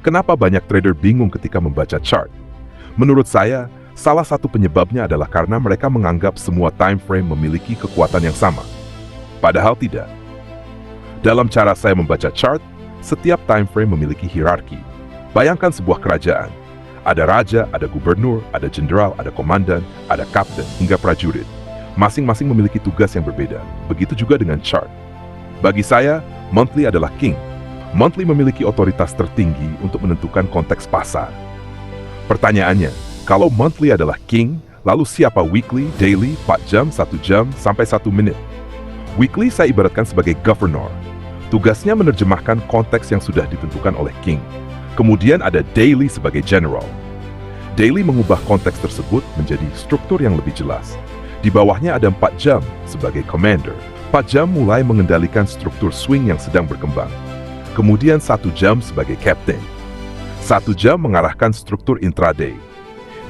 Kenapa banyak trader bingung ketika membaca chart? Menurut saya, salah satu penyebabnya adalah karena mereka menganggap semua time frame memiliki kekuatan yang sama. Padahal tidak. Dalam cara saya membaca chart, setiap time frame memiliki hierarki. Bayangkan sebuah kerajaan. Ada raja, ada gubernur, ada jenderal, ada komandan, ada kapten, hingga prajurit. Masing-masing memiliki tugas yang berbeda. Begitu juga dengan chart. Bagi saya, monthly adalah king. Monthly memiliki otoritas tertinggi untuk menentukan konteks pasar. Pertanyaannya, kalau monthly adalah king, lalu siapa weekly, daily, 4 jam, 1 jam, sampai 1 menit? Weekly saya ibaratkan sebagai governor. Tugasnya menerjemahkan konteks yang sudah ditentukan oleh king. Kemudian ada daily sebagai general. Daily mengubah konteks tersebut menjadi struktur yang lebih jelas. Di bawahnya ada 4 jam sebagai commander. 4 jam mulai mengendalikan struktur swing yang sedang berkembang. Kemudian 1 jam sebagai captain. 1 jam mengarahkan struktur intraday.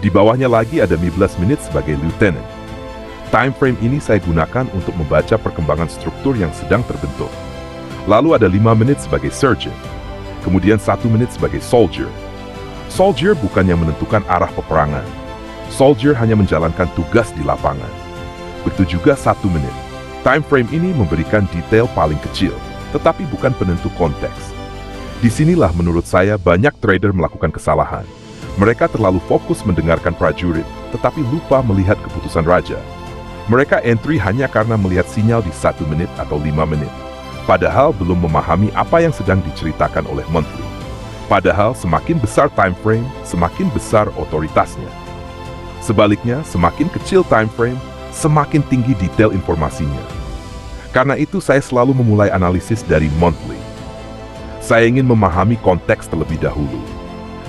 Di bawahnya lagi ada 15 menit sebagai lieutenant. Time frame ini saya gunakan untuk membaca perkembangan struktur yang sedang terbentuk. Lalu ada 5 menit sebagai sergeant. Kemudian 1 menit sebagai soldier. Soldier bukan yang menentukan arah peperangan. Soldier hanya menjalankan tugas di lapangan. Begitu juga 1 menit. Time frame ini memberikan detail paling kecil, tetapi bukan penentu konteks. Disinilah menurut saya banyak trader melakukan kesalahan. Mereka terlalu fokus mendengarkan prajurit, tetapi lupa melihat keputusan raja. Mereka entry hanya karena melihat sinyal di 1 menit atau 5 menit. Padahal belum memahami apa yang sedang diceritakan oleh monthly. Padahal semakin besar time frame, semakin besar otoritasnya. Sebaliknya, semakin kecil time frame, semakin tinggi detail informasinya. Karena itu saya selalu memulai analisis dari monthly. Saya ingin memahami konteks terlebih dahulu.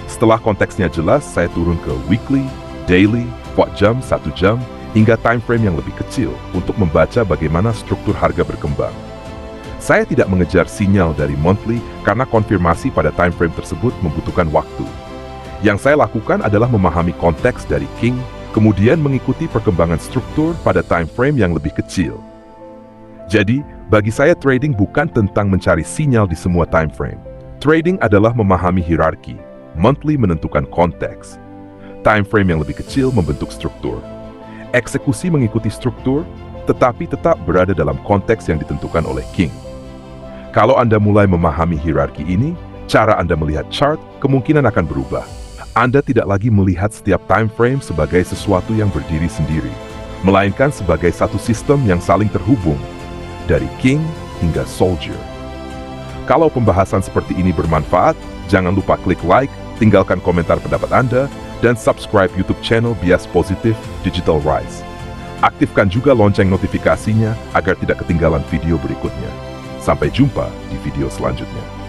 Setelah konteksnya jelas, saya turun ke weekly, daily, 4 jam, 1 jam, hingga time frame yang lebih kecil untuk membaca bagaimana struktur harga berkembang. Saya tidak mengejar sinyal dari monthly karena konfirmasi pada time frame tersebut membutuhkan waktu. Yang saya lakukan adalah memahami konteks dari king, kemudian mengikuti perkembangan struktur pada time frame yang lebih kecil. Jadi, bagi saya trading bukan tentang mencari sinyal di semua time frame. Trading adalah memahami hierarki. Monthly menentukan konteks. Time frame yang lebih kecil membentuk struktur. Eksekusi mengikuti struktur, tetapi tetap berada dalam konteks yang ditentukan oleh king. Kalau Anda mulai memahami hierarki ini, cara Anda melihat chart kemungkinan akan berubah. Anda tidak lagi melihat setiap time frame sebagai sesuatu yang berdiri sendiri, melainkan sebagai satu sistem yang saling terhubung, dari king hingga soldier. Kalau pembahasan seperti ini bermanfaat, jangan lupa klik like, tinggalkan komentar pendapat Anda, dan subscribe YouTube channel Bias Positif Digital Rise. Aktifkan juga lonceng notifikasinya agar tidak ketinggalan video berikutnya. Sampai jumpa di video selanjutnya.